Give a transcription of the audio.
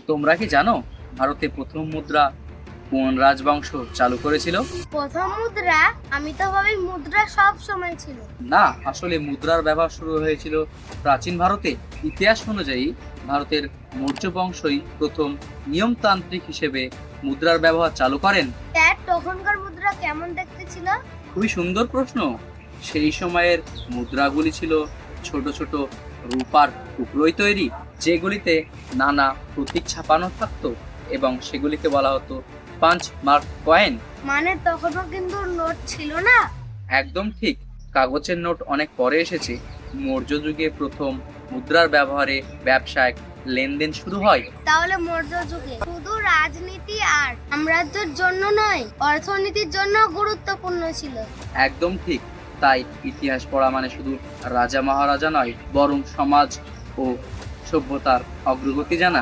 তোমরা কি জানো ভারতে প্রথম মুদ্রা কোন রাজবংশ চালু করেছিল? প্রথম মুদ্রা? আমি তো ভাবি মুদ্রা সব সময় ছিল। না, আসলে মুদ্রার ব্যবহার শুরু হয়েছিল প্রাচীন ভারতে। ইতিহাস অনুযায়ী ভারতের মৌর্য বংশই প্রথম নিয়মতান্ত্রিক হিসেবে মুদ্রার ব্যবহার চালু করেন। স্যার, তখনকার মুদ্রা কেমন দেখতে ছিল? খুবই সুন্দর প্রশ্ন। সেই সময়ের মুদ্রাগুলি ছিল ছোট ছোট রূপার টুকরোয় তৈরি, যেগুলিতে নানা প্রতীক ছাপানো থাকতো এবং সেগুলিকে বলা হতো পাঞ্চ মার্ক কয়েন। মানে তখনও কিন্তু নোট ছিল না? একদম ঠিক। কাগজের নোট অনেক পরে এসেছে। মৌর্য যুগে প্রথম মুদ্রার ব্যবহারে ব্যবসায়িক লেনদেন শুরু হয়। তাহলে মৌর্য যুগে শুধু রাজনীতি আর সাম্রাজ্যের জন্য নয়, অর্থনীতির জন্য গুরুত্বপূর্ণ ছিল। একদম ঠিক। তাই ইতিহাস পড়া মানে শুধু রাজা মহারাজা নয়, বরং সমাজ ও সভ্যতার অগ্রগতি জানা।